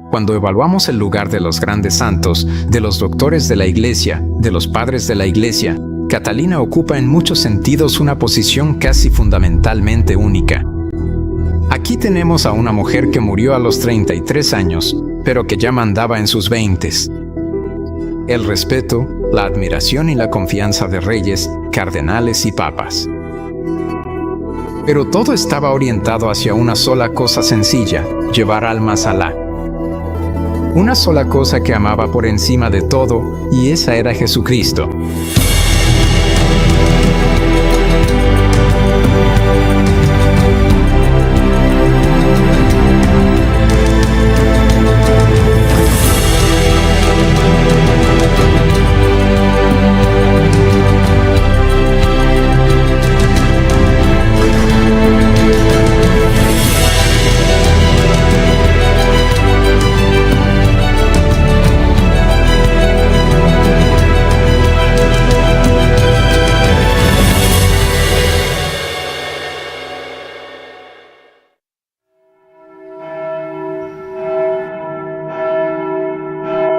Cuando evaluamos el lugar de los grandes santos, de los doctores de la Iglesia, de los padres de la Iglesia, Catalina ocupa en muchos sentidos una posición casi fundamentalmente única. Aquí tenemos a una mujer que murió a los 33 años, pero que ya mandaba en sus 20s. El respeto, la admiración y la confianza de reyes, cardenales y papas. Pero todo estaba orientado hacia una sola cosa sencilla: llevar almas a Alá. Una sola cosa que amaba por encima de todo, y esa era Jesucristo.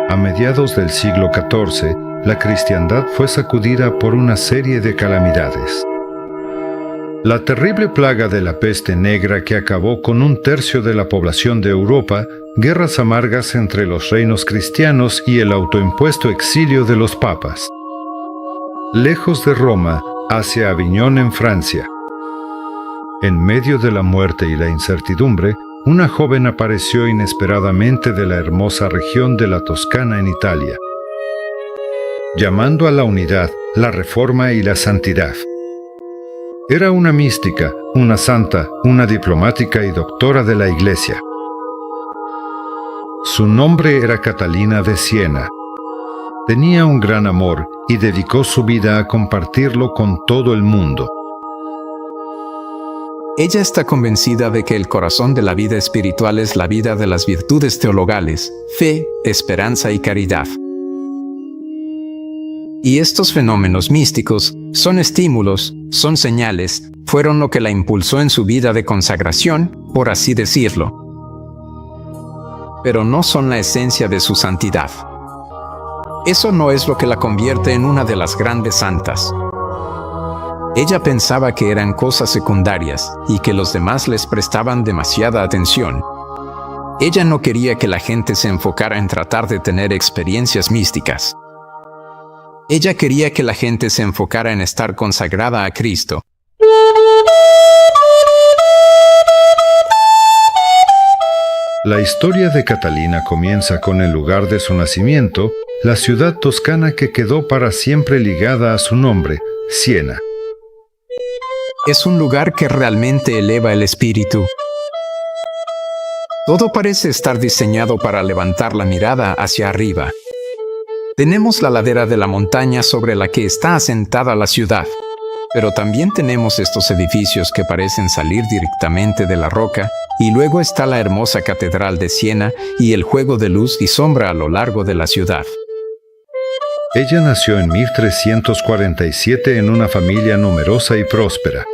A mediados del siglo XIV, la cristiandad fue sacudida por una serie de calamidades. La terrible plaga de la peste negra que acabó con 1/3 de la población de Europa, guerras amargas entre los reinos cristianos y el autoimpuesto exilio de los papas. Lejos de Roma, hacia Aviñón en Francia. En medio de la muerte y la incertidumbre, una joven apareció inesperadamente de la hermosa región de la Toscana en Italia, llamando a la unidad, la reforma y la santidad. Era una mística, una santa, una diplomática y doctora de la Iglesia. Su nombre era Catalina de Siena. Tenía un gran amor y dedicó su vida a compartirlo con todo el mundo. Ella está convencida de que el corazón de la vida espiritual es la vida de las virtudes teologales, fe, esperanza y caridad. Y estos fenómenos místicos son estímulos, son señales, fueron lo que la impulsó en su vida de consagración, por así decirlo. Pero no son la esencia de su santidad. Eso no es lo que la convierte en una de las grandes santas. Ella pensaba que eran cosas secundarias y que los demás les prestaban demasiada atención. Ella no quería que la gente se enfocara en tratar de tener experiencias místicas. Ella quería que la gente se enfocara en estar consagrada a Cristo. La historia de Catalina comienza con el lugar de su nacimiento, la ciudad toscana que quedó para siempre ligada a su nombre, Siena. Es un lugar que realmente eleva el espíritu. Todo parece estar diseñado para levantar la mirada hacia arriba. Tenemos la ladera de la montaña sobre la que está asentada la ciudad, pero también tenemos estos edificios que parecen salir directamente de la roca, y luego está la hermosa catedral de Siena y el juego de luz y sombra a lo largo de la ciudad. Ella nació en 1347 en una familia numerosa y próspera.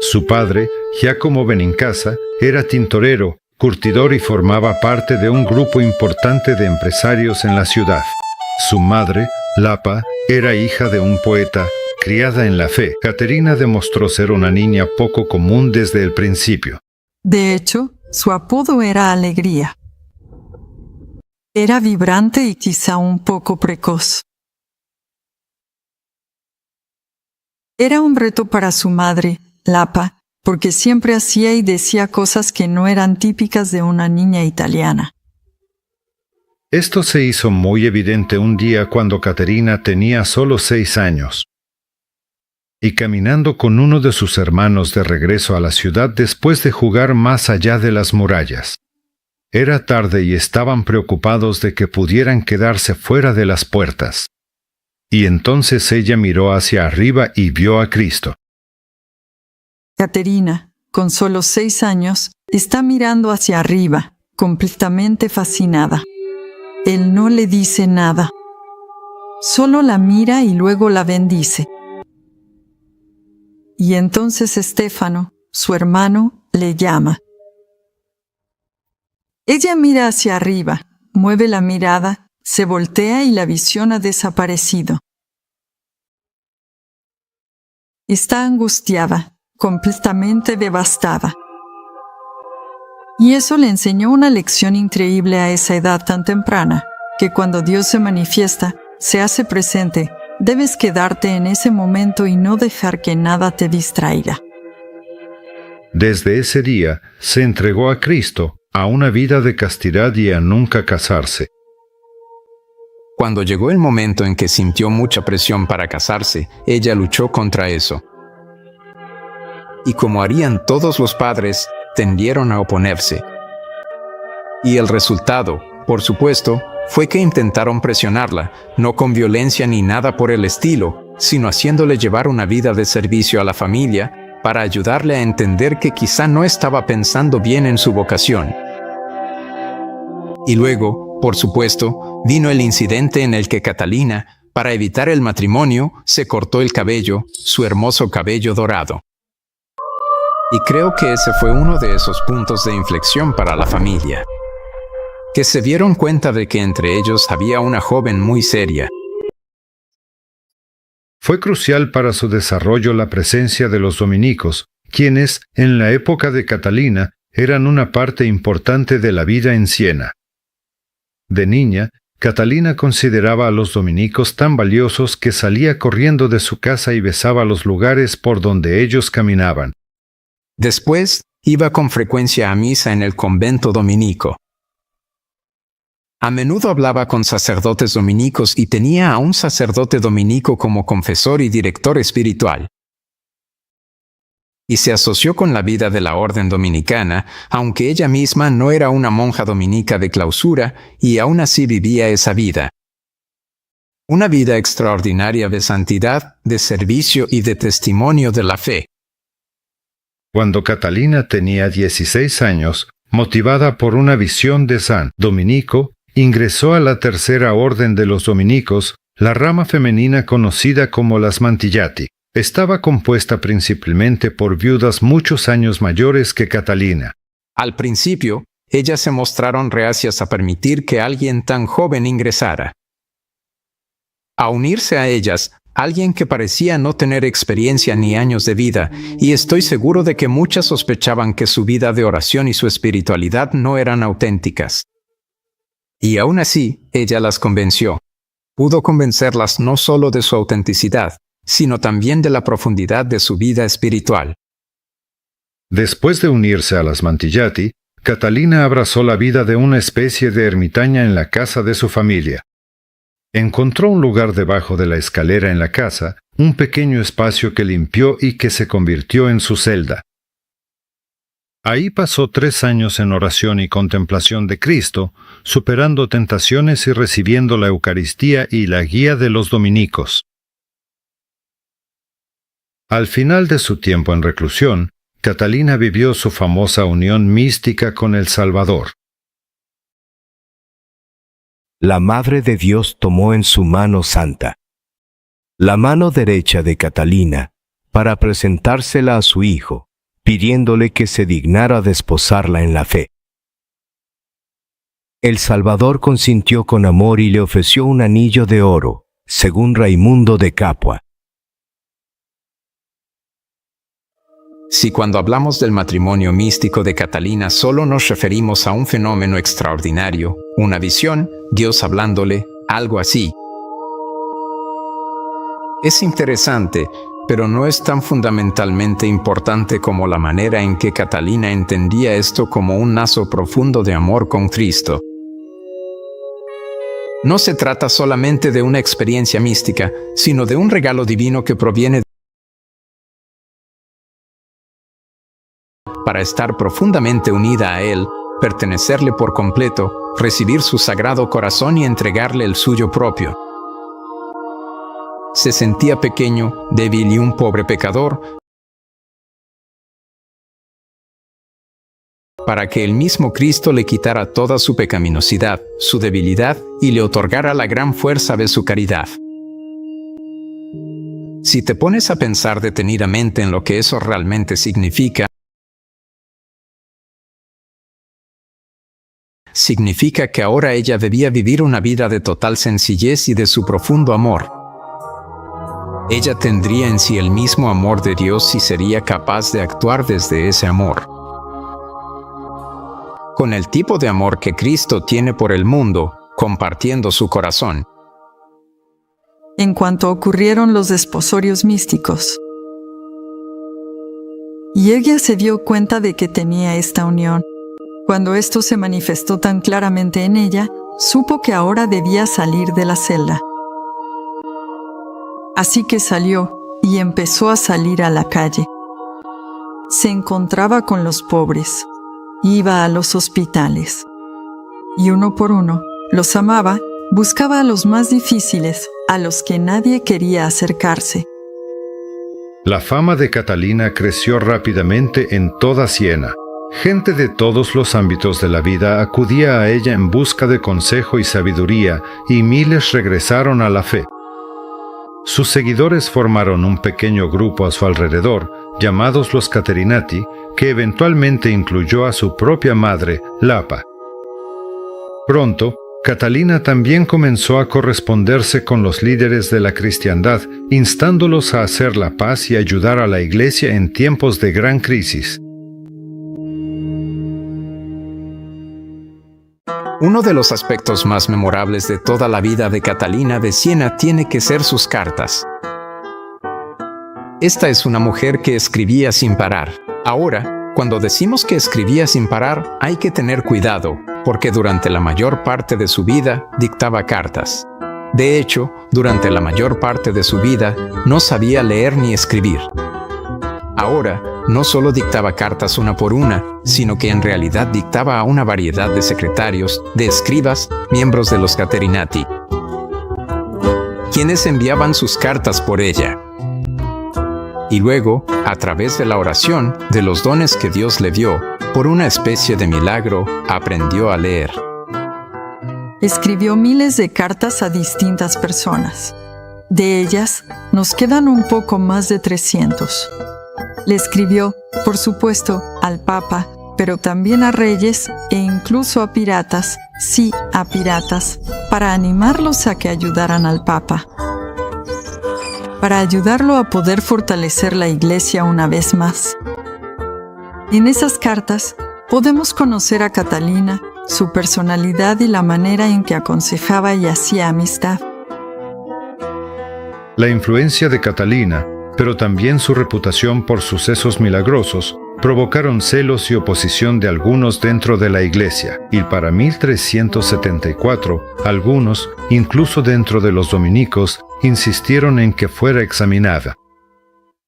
Su padre, Giacomo Benincasa, era tintorero, curtidor y formaba parte de un grupo importante de empresarios en la ciudad. Su madre, Lapa, era hija de un poeta, criada en la fe. Caterina demostró ser una niña poco común desde el principio. De hecho, su apodo era Alegría. Era vibrante y quizá un poco precoz. Era un reto para su madre, Lapa, porque siempre hacía y decía cosas que no eran típicas de una niña italiana. Esto se hizo muy evidente un día cuando Caterina tenía solo 6 años. Y caminando con uno de sus hermanos de regreso a la ciudad después de jugar más allá de las murallas. Era tarde y estaban preocupados de que pudieran quedarse fuera de las puertas. Y entonces ella miró hacia arriba y vio a Cristo. Caterina, con solo 6 años, está mirando hacia arriba, completamente fascinada. Él no le dice nada. Solo la mira y luego la bendice. Y entonces Estéfano, su hermano, le llama. Ella mira hacia arriba, mueve la mirada, se voltea y la visión ha desaparecido. Está angustiada, completamente devastada. Y eso le enseñó una lección increíble a esa edad tan temprana, que cuando Dios se manifiesta, se hace presente, debes quedarte en ese momento y no dejar que nada te distraiga. Desde ese día se entregó a Cristo, a una vida de castidad y a nunca casarse. Cuando llegó el momento en que sintió mucha presión para casarse, ella luchó contra eso. Y como harían todos los padres, tendieron a oponerse. Y el resultado, por supuesto, fue que intentaron presionarla, no con violencia ni nada por el estilo, sino haciéndole llevar una vida de servicio a la familia, para ayudarle a entender que quizá no estaba pensando bien en su vocación. Y luego, por supuesto, vino el incidente en el que Catalina, para evitar el matrimonio, se cortó el cabello, su hermoso cabello dorado. Y creo que ese fue uno de esos puntos de inflexión para la familia, que se dieron cuenta de que entre ellos había una joven muy seria. Fue crucial para su desarrollo la presencia de los dominicos, quienes, en la época de Catalina, eran una parte importante de la vida en Siena. De niña, Catalina consideraba a los dominicos tan valiosos que salía corriendo de su casa y besaba los lugares por donde ellos caminaban. Después, iba con frecuencia a misa en el convento dominico. A menudo hablaba con sacerdotes dominicos y tenía a un sacerdote dominico como confesor y director espiritual. Y se asoció con la vida de la orden dominicana, aunque ella misma no era una monja dominica de clausura, y aún así vivía esa vida. Una vida extraordinaria de santidad, de servicio y de testimonio de la fe. Cuando Catalina tenía 16 años, motivada por una visión de San Dominico, ingresó a la tercera orden de los dominicos, la rama femenina conocida como las Mantillati. Estaba compuesta principalmente por viudas muchos años mayores que Catalina. Al principio, ellas se mostraron reacias a permitir que alguien tan joven ingresara. A unirse a ellas, alguien que parecía no tener experiencia ni años de vida, y estoy seguro de que muchas sospechaban que su vida de oración y su espiritualidad no eran auténticas. Y aún así, ella las convenció. Pudo convencerlas no solo de su autenticidad, sino también de la profundidad de su vida espiritual. Después de unirse a las Mantillati, Catalina abrazó la vida de una especie de ermitaña en la casa de su familia. Encontró un lugar debajo de la escalera en la casa, un pequeño espacio que limpió y que se convirtió en su celda. Ahí pasó 3 años en oración y contemplación de Cristo, superando tentaciones y recibiendo la Eucaristía y la guía de los dominicos. Al final de su tiempo en reclusión, Catalina vivió su famosa unión mística con el Salvador. La Madre de Dios tomó en su mano santa la mano derecha de Catalina para presentársela a su hijo, pidiéndole que se dignara desposarla en la fe. El Salvador consintió con amor y le ofreció un anillo de oro, según Raimundo de Capua. Si cuando hablamos del matrimonio místico de Catalina solo nos referimos a un fenómeno extraordinario, una visión, Dios hablándole, algo así. Es interesante, pero no es tan fundamentalmente importante como la manera en que Catalina entendía esto como un lazo profundo de amor con Cristo. No se trata solamente de una experiencia mística, sino de un regalo divino que proviene para estar profundamente unida a Él, pertenecerle por completo, recibir su sagrado corazón y entregarle el suyo propio. Se sentía pequeño, débil y un pobre pecador, para que el mismo Cristo le quitara toda su pecaminosidad, su debilidad y le otorgara la gran fuerza de su caridad. Si te pones a pensar detenidamente en lo que eso realmente significa, significa que ahora ella debía vivir una vida de total sencillez y de su profundo amor. Ella tendría en sí el mismo amor de Dios y sería capaz de actuar desde ese amor. Con el tipo de amor que Cristo tiene por el mundo, compartiendo su corazón. En cuanto ocurrieron los desposorios místicos, y ella se dio cuenta de que tenía esta unión. Cuando esto se manifestó tan claramente en ella, supo que ahora debía salir de la celda. Así que salió y empezó a salir a la calle. Se encontraba con los pobres, iba a los hospitales. Y uno por uno, los amaba, buscaba a los más difíciles, a los que nadie quería acercarse. La fama de Catalina creció rápidamente en toda Siena. Gente de todos los ámbitos de la vida acudía a ella en busca de consejo y sabiduría, y miles regresaron a la fe. Sus seguidores formaron un pequeño grupo a su alrededor, llamados los Caterinati, que eventualmente incluyó a su propia madre, Lapa. Pronto, Catalina también comenzó a corresponderse con los líderes de la cristiandad, instándolos a hacer la paz y ayudar a la Iglesia en tiempos de gran crisis. Uno de los aspectos más memorables de toda la vida de Catalina de Siena tiene que ser sus cartas. Esta es una mujer que escribía sin parar. Ahora, cuando decimos que escribía sin parar, hay que tener cuidado, porque durante la mayor parte de su vida dictaba cartas. De hecho, durante la mayor parte de su vida no sabía leer ni escribir. Ahora, no solo dictaba cartas una por una, sino que en realidad dictaba a una variedad de secretarios, de escribas, miembros de los Caterinati, quienes enviaban sus cartas por ella. Y luego, a través de la oración, de los dones que Dios le dio, por una especie de milagro, aprendió a leer. Escribió miles de cartas a distintas personas. De ellas, nos quedan un poco más de 300. Le escribió, por supuesto, al Papa, pero también a reyes e incluso a piratas, sí, a piratas, para animarlos a que ayudaran al Papa. Para ayudarlo a poder fortalecer la Iglesia una vez más. En esas cartas podemos conocer a Catalina, su personalidad y la manera en que aconsejaba y hacía amistad. La influencia de Catalina, pero también su reputación por sucesos milagrosos, provocaron celos y oposición de algunos dentro de la Iglesia, y para 1374, algunos, incluso dentro de los dominicos, insistieron en que fuera examinada.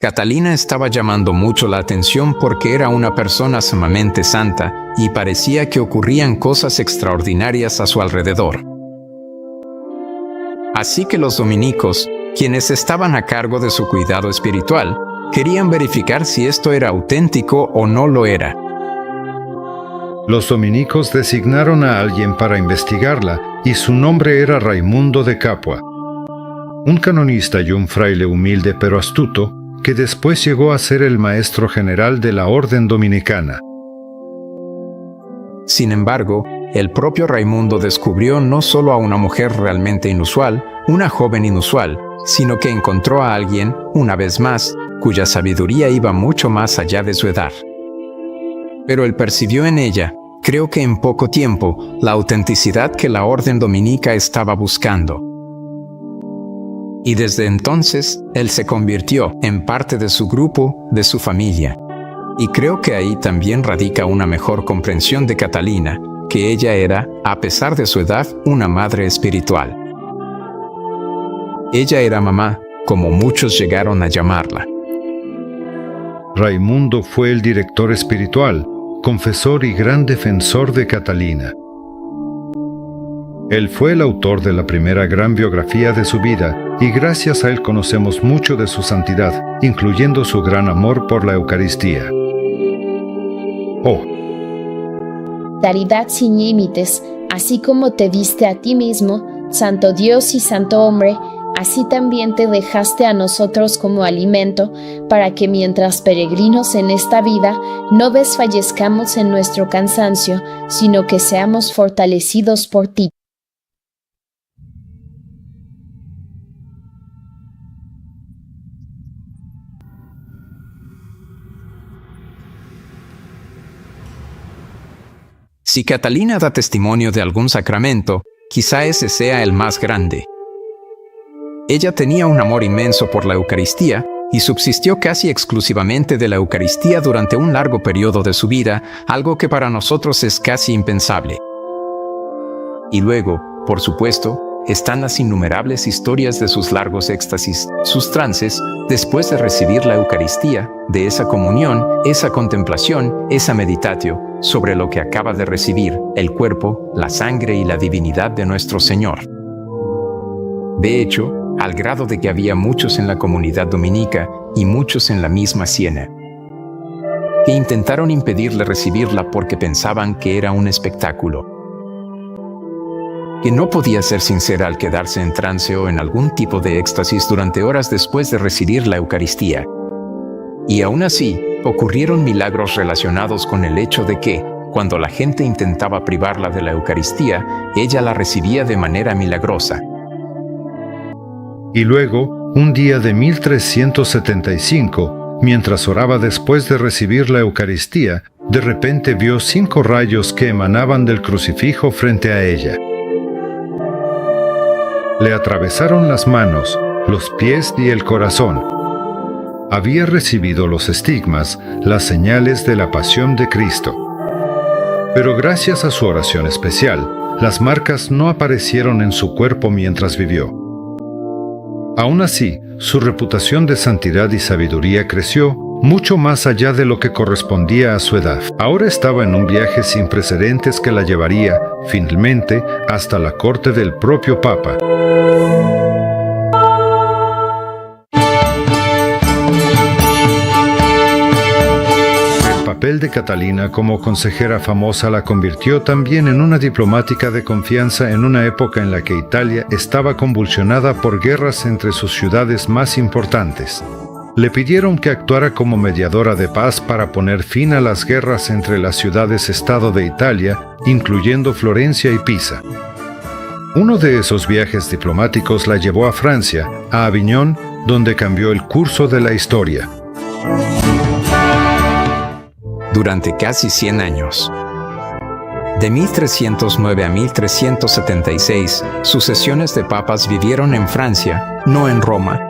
Catalina estaba llamando mucho la atención porque era una persona sumamente santa y parecía que ocurrían cosas extraordinarias a su alrededor. Así que los dominicos, quienes estaban a cargo de su cuidado espiritual, querían verificar si esto era auténtico o no lo era. Los dominicos designaron a alguien para investigarla y su nombre era Raimundo de Capua, un canonista y un fraile humilde pero astuto, que después llegó a ser el maestro general de la Orden Dominicana. Sin embargo, el propio Raimundo descubrió no solo a una mujer realmente inusual, una joven inusual, sino que encontró a alguien, una vez más, cuya sabiduría iba mucho más allá de su edad. Pero él percibió en ella, creo que en poco tiempo, la autenticidad que la Orden Dominica estaba buscando. Y desde entonces, él se convirtió en parte de su grupo, de su familia. Y creo que ahí también radica una mejor comprensión de Catalina, que ella era, a pesar de su edad, una madre espiritual. Ella era mamá, como muchos llegaron a llamarla. Raimundo fue el director espiritual, confesor y gran defensor de Catalina. Él fue el autor de la primera gran biografía de su vida, y gracias a él conocemos mucho de su santidad, incluyendo su gran amor por la Eucaristía. Oh. Caridad sin límites, así como te diste a ti mismo, santo Dios y santo hombre, así también te dejaste a nosotros como alimento, para que mientras peregrinos en esta vida, no desfallezcamos en nuestro cansancio, sino que seamos fortalecidos por ti. Si Catalina da testimonio de algún sacramento, quizá ese sea el más grande. Ella tenía un amor inmenso por la Eucaristía y subsistió casi exclusivamente de la Eucaristía durante un largo periodo de su vida, algo que para nosotros es casi impensable. Y luego, por supuesto, están las innumerables historias de sus largos éxtasis, sus trances, después de recibir la Eucaristía, de esa comunión, esa contemplación, esa meditatio, sobre lo que acaba de recibir, el cuerpo, la sangre y la divinidad de nuestro Señor. De hecho, al grado de que había muchos en la comunidad dominica y muchos en la misma Siena, que intentaron impedirle recibirla porque pensaban que era un espectáculo, que no podía ser sincera al quedarse en trance o en algún tipo de éxtasis durante horas después de recibir la Eucaristía. Y aún así, ocurrieron milagros relacionados con el hecho de que, cuando la gente intentaba privarla de la Eucaristía, ella la recibía de manera milagrosa. Y luego, un día de 1375, mientras oraba después de recibir la Eucaristía, de repente vio 5 rayos que emanaban del crucifijo frente a ella. Le atravesaron las manos, los pies y el corazón. Había recibido los estigmas, las señales de la pasión de Cristo. Pero gracias a su oración especial, las marcas no aparecieron en su cuerpo mientras vivió. Aún así, su reputación de santidad y sabiduría creció mucho más allá de lo que correspondía a su edad. Ahora estaba en un viaje sin precedentes que la llevaría, finalmente, hasta la corte del propio Papa. El papel de Catalina como consejera famosa la convirtió también en una diplomática de confianza en una época en la que Italia estaba convulsionada por guerras entre sus ciudades más importantes. Le pidieron que actuara como mediadora de paz para poner fin a las guerras entre las ciudades-estado de Italia, incluyendo Florencia y Pisa. Uno de esos viajes diplomáticos la llevó a Francia, a Aviñón, donde cambió el curso de la historia. Durante casi 100 años. De 1309 a 1376, sucesiones de papas vivieron en Francia, no en Roma.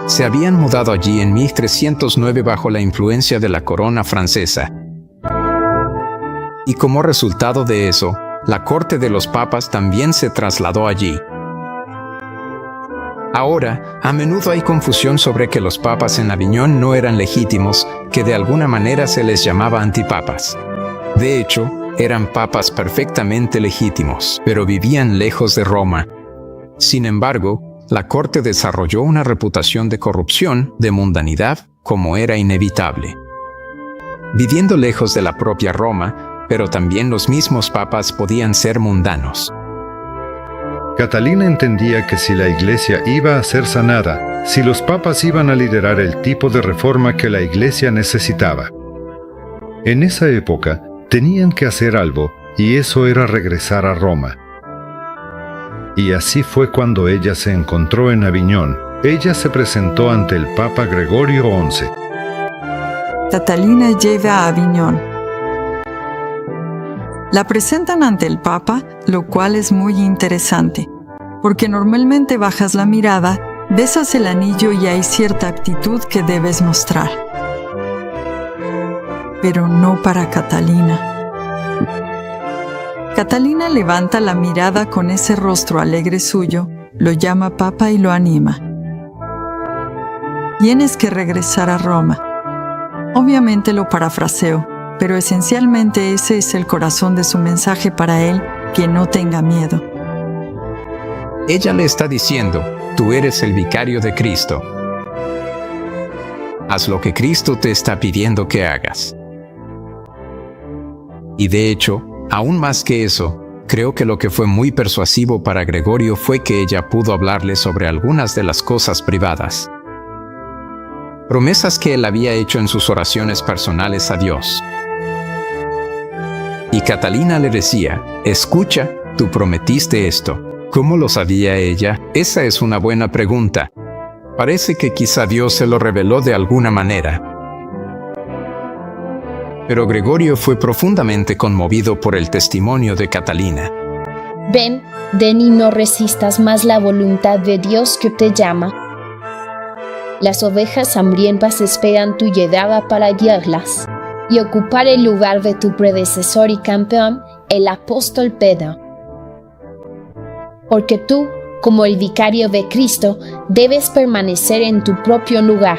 Se habían mudado allí en 1309 bajo la influencia de la corona francesa. Y como resultado de eso, la corte de los papas también se trasladó allí. Ahora, a menudo hay confusión sobre que los papas en Aviñón no eran legítimos, que de alguna manera se les llamaba antipapas. De hecho, eran papas perfectamente legítimos, pero vivían lejos de Roma. Sin embargo, la corte desarrolló una reputación de corrupción, de mundanidad, como era inevitable. Viviendo lejos de la propia Roma, pero también los mismos papas podían ser mundanos. Catalina entendía que si la Iglesia iba a ser sanada, si los papas iban a liderar el tipo de reforma que la Iglesia necesitaba. En esa época, tenían que hacer algo, y eso era regresar a Roma. Y así fue cuando ella se encontró en Aviñón. Ella se presentó ante el Papa Gregorio XI. Catalina llega a Aviñón. La presentan ante el Papa, lo cual es muy interesante, porque normalmente bajas la mirada, besas el anillo y hay cierta actitud que debes mostrar. Pero no para Catalina. Catalina levanta la mirada con ese rostro alegre suyo, lo llama Papa y lo anima. Tienes que regresar a Roma. Obviamente lo parafraseo, pero esencialmente ese es el corazón de su mensaje para él, que no tenga miedo. Ella le está diciendo, tú eres el vicario de Cristo. Haz lo que Cristo te está pidiendo que hagas. Y de hecho, aún más que eso, Creo que lo que fue muy persuasivo para Gregorio fue que ella pudo hablarle sobre algunas de las cosas privadas. Promesas que él había hecho en sus oraciones personales a Dios. Y Catalina le decía, escucha, tú prometiste esto. ¿Cómo lo sabía ella? Esa es una buena pregunta. Parece que quizá Dios se lo reveló de alguna manera. Pero Gregorio fue profundamente conmovido por el testimonio de Catalina. Ven y no resistas más la voluntad de Dios que te llama. Las ovejas hambrientas esperan tu llegada para guiarlas y ocupar el lugar de tu predecesor y campeón, el apóstol Pedro. Porque tú, como el vicario de Cristo, debes permanecer en tu propio lugar.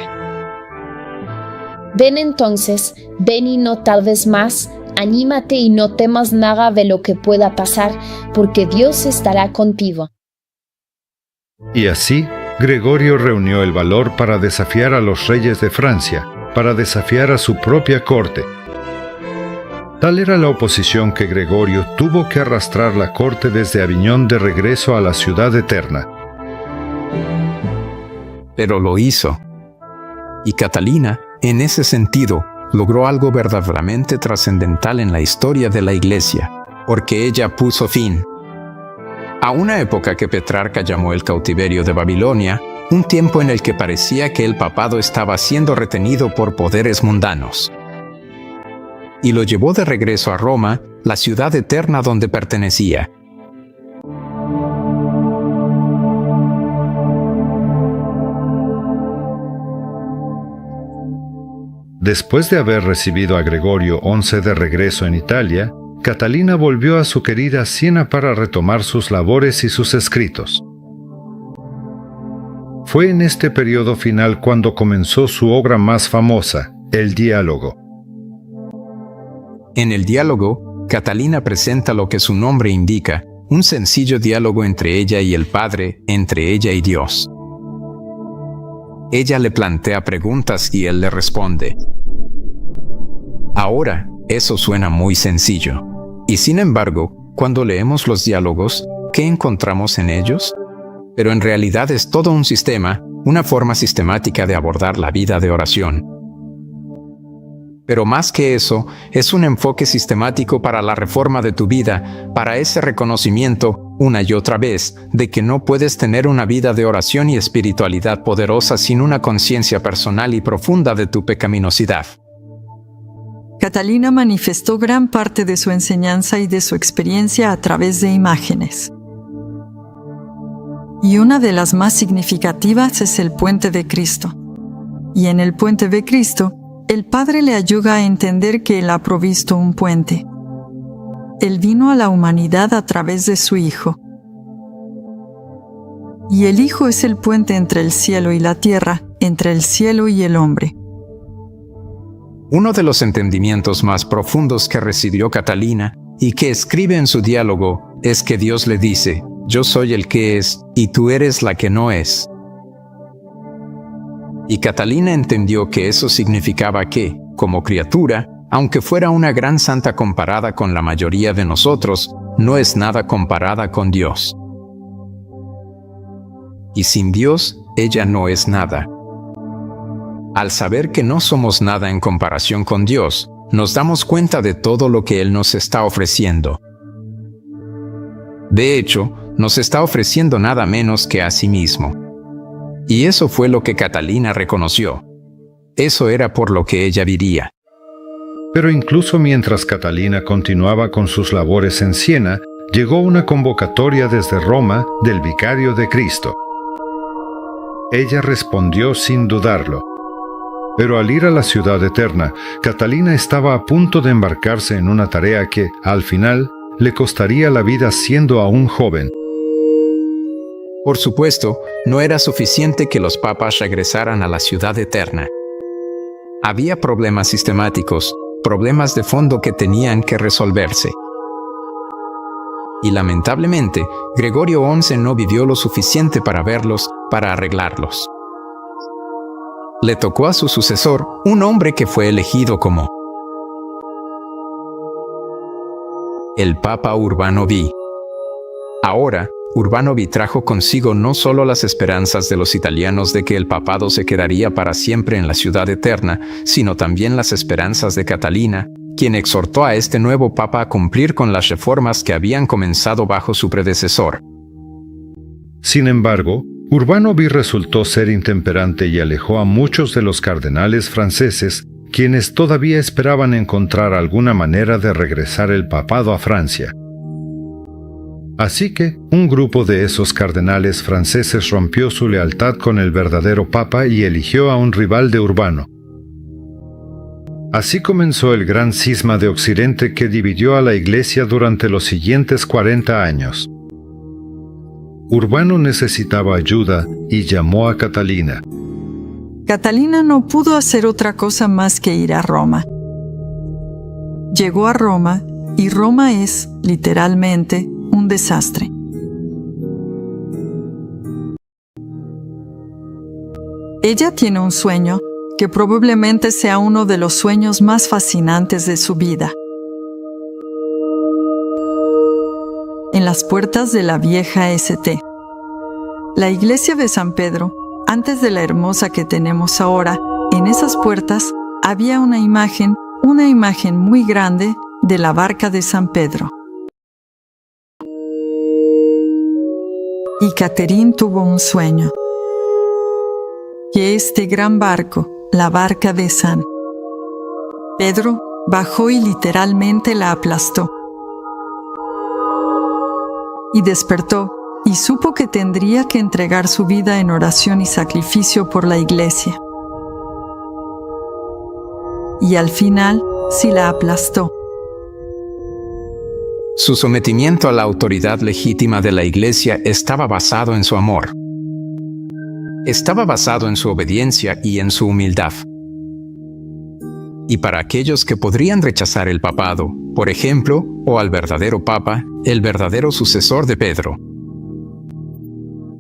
Ven entonces, ven y no tardes más, anímate y no temas nada de lo que pueda pasar, porque Dios estará contigo. Y así, Gregorio reunió el valor para desafiar a los reyes de Francia, para desafiar a su propia corte. Tal era la oposición que Gregorio tuvo que arrastrar la corte desde Aviñón de regreso a la ciudad eterna. Pero lo hizo. Y Catalina, en ese sentido, logró algo verdaderamente trascendental en la historia de la Iglesia, porque ella puso fin a una época que Petrarca llamó el cautiverio de Babilonia, un tiempo en el que parecía que el papado estaba siendo retenido por poderes mundanos. Y lo llevó de regreso a Roma, la ciudad eterna donde pertenecía. Después de haber recibido a Gregorio XI de regreso en Italia, Catalina volvió a su querida Siena para retomar sus labores y sus escritos. Fue en este periodo final cuando comenzó su obra más famosa, el Diálogo. En el Diálogo, Catalina presenta lo que su nombre indica, un sencillo diálogo entre ella y el Padre, entre ella y Dios. Ella le plantea preguntas y él le responde. Ahora, eso suena muy sencillo. Y sin embargo, cuando leemos los diálogos, ¿qué encontramos en ellos? Pero en realidad es todo un sistema, una forma sistemática de abordar la vida de oración. Pero más que eso, es un enfoque sistemático para la reforma de tu vida, para ese reconocimiento, una y otra vez, de que no puedes tener una vida de oración y espiritualidad poderosa sin una conciencia personal y profunda de tu pecaminosidad. Catalina manifestó gran parte de su enseñanza y de su experiencia a través de imágenes. Y una de las más significativas es el puente de Cristo. Y en el puente de Cristo, el Padre le ayuda a entender que Él ha provisto un puente. Él vino a la humanidad a través de su Hijo. Y el Hijo es el puente entre el cielo y la tierra, entre el cielo y el hombre. Uno de los entendimientos más profundos que recibió Catalina y que escribe en su diálogo es que Dios le dice, yo soy el que es y tú eres la que no es. Y Catalina entendió que eso significaba que, como criatura, aunque fuera una gran santa comparada con la mayoría de nosotros, no es nada comparada con Dios. Y sin Dios, ella no es nada. Al saber que no somos nada en comparación con Dios, nos damos cuenta de todo lo que Él nos está ofreciendo. De hecho, nos está ofreciendo nada menos que a sí mismo. Y eso fue lo que Catalina reconoció. Eso era por lo que ella vivía. Pero incluso mientras Catalina continuaba con sus labores en Siena, llegó una convocatoria desde Roma del Vicario de Cristo. Ella respondió sin dudarlo. Pero al ir a la ciudad eterna, Catalina estaba a punto de embarcarse en una tarea que, al final, le costaría la vida siendo aún joven. Por supuesto, no era suficiente que los papas regresaran a la ciudad eterna. Había problemas sistemáticos, problemas de fondo que tenían que resolverse. Y lamentablemente, Gregorio XI no vivió lo suficiente para verlos, para arreglarlos. Le tocó a su sucesor, un hombre que fue elegido como el Papa Urbano V. Ahora, Urbano Vi trajo consigo no solo las esperanzas de los italianos de que el papado se quedaría para siempre en la ciudad eterna, sino también las esperanzas de Catalina, quien exhortó a este nuevo papa a cumplir con las reformas que habían comenzado bajo su predecesor. Sin embargo, Urbano Vi resultó ser intemperante y alejó a muchos de los cardenales franceses, quienes todavía esperaban encontrar alguna manera de regresar el papado a Francia. Así que, un grupo de esos cardenales franceses rompió su lealtad con el verdadero papa y eligió a un rival de Urbano. Así comenzó el gran cisma de Occidente que dividió a la Iglesia durante los siguientes 40 años. Urbano necesitaba ayuda y llamó a Catalina. Catalina no pudo hacer otra cosa más que ir a Roma. Llegó a Roma y Roma es, literalmente, un desastre. Ella tiene un sueño que probablemente sea uno de los sueños más fascinantes de su vida. En las puertas de la vieja St. La iglesia de San Pedro, antes de la hermosa que tenemos ahora, en esas puertas había una imagen muy grande de la barca de San Pedro. Y Catherine tuvo un sueño, que este gran barco, la barca de San Pedro, bajó y literalmente la aplastó. Y despertó, y supo que tendría que entregar su vida en oración y sacrificio por la iglesia. Y al final, sí la aplastó. Su sometimiento a la autoridad legítima de la Iglesia estaba basado en su amor. Estaba basado en su obediencia y en su humildad. Y para aquellos que podrían rechazar el papado, por ejemplo, o al verdadero papa, el verdadero sucesor de Pedro,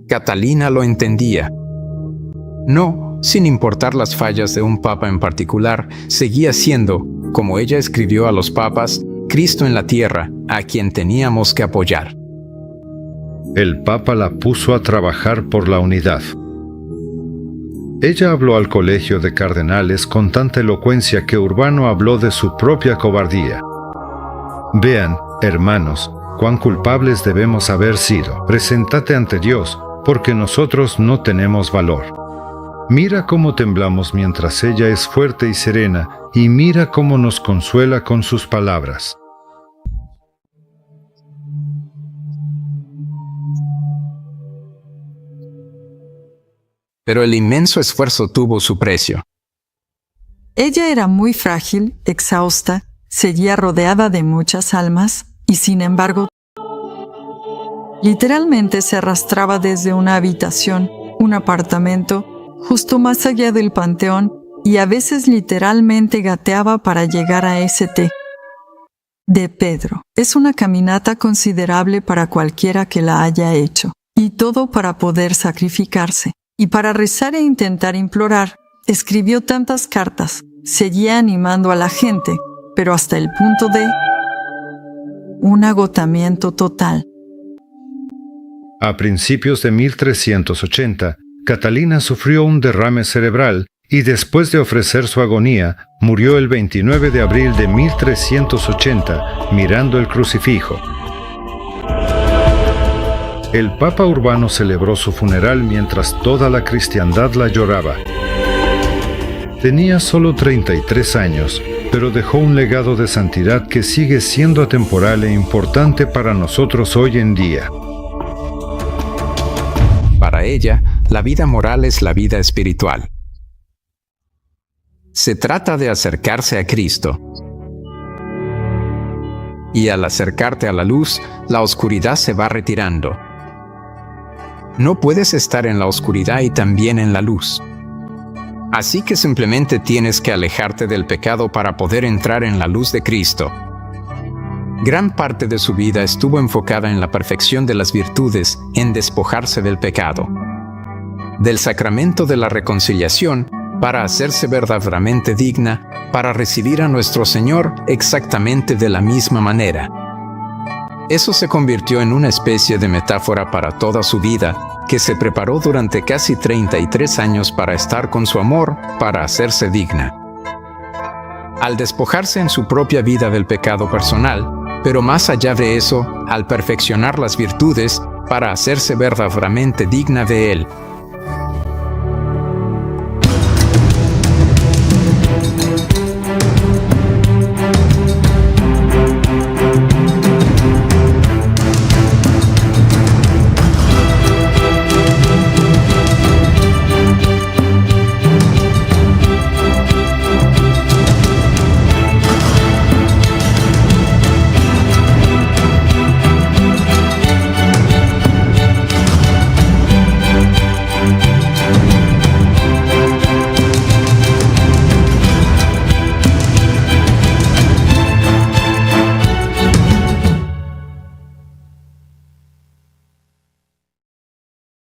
Catalina lo entendía. No, sin importar las fallas de un papa en particular, seguía siendo, como ella escribió a los papas, Cristo en la tierra, a quien teníamos que apoyar. El papa la puso a trabajar por la unidad. Ella habló al colegio de cardenales con tanta elocuencia que Urbano habló de su propia cobardía. Vean, hermanos, cuán culpables debemos haber sido. Preséntate ante Dios, porque nosotros no tenemos valor. Mira cómo temblamos mientras ella es fuerte y serena, y mira cómo nos consuela con sus palabras. Pero el inmenso esfuerzo tuvo su precio. Ella era muy frágil, exhausta, seguía rodeada de muchas almas, y sin embargo, literalmente se arrastraba desde una habitación, un apartamento, justo más allá del Panteón, y a veces literalmente gateaba para llegar a St. de Pedro. Es una caminata considerable para cualquiera que la haya hecho, y todo para poder sacrificarse. Y para rezar e intentar implorar, escribió tantas cartas, seguía animando a la gente, pero hasta el punto de un agotamiento total. A principios de 1380, Catalina sufrió un derrame cerebral y después de ofrecer su agonía, murió el 29 de abril de 1380 mirando el crucifijo. El Papa Urbano celebró su funeral mientras toda la cristiandad la lloraba. Tenía solo 33 años, pero dejó un legado de santidad que sigue siendo atemporal e importante para nosotros hoy en día. Para ella, la vida moral es la vida espiritual. Se trata de acercarse a Cristo. Y al acercarte a la luz, la oscuridad se va retirando. No puedes estar en la oscuridad y también en la luz. Así que simplemente tienes que alejarte del pecado para poder entrar en la luz de Cristo. Gran parte de su vida estuvo enfocada en la perfección de las virtudes, en despojarse del pecado. Del sacramento de la reconciliación, para hacerse verdaderamente digna, para recibir a nuestro Señor exactamente de la misma manera. Eso se convirtió en una especie de metáfora para toda su vida, que se preparó durante casi 33 años para estar con su amor, para hacerse digna. Al despojarse en su propia vida del pecado personal, pero más allá de eso, al perfeccionar las virtudes para hacerse verdaderamente digna de él,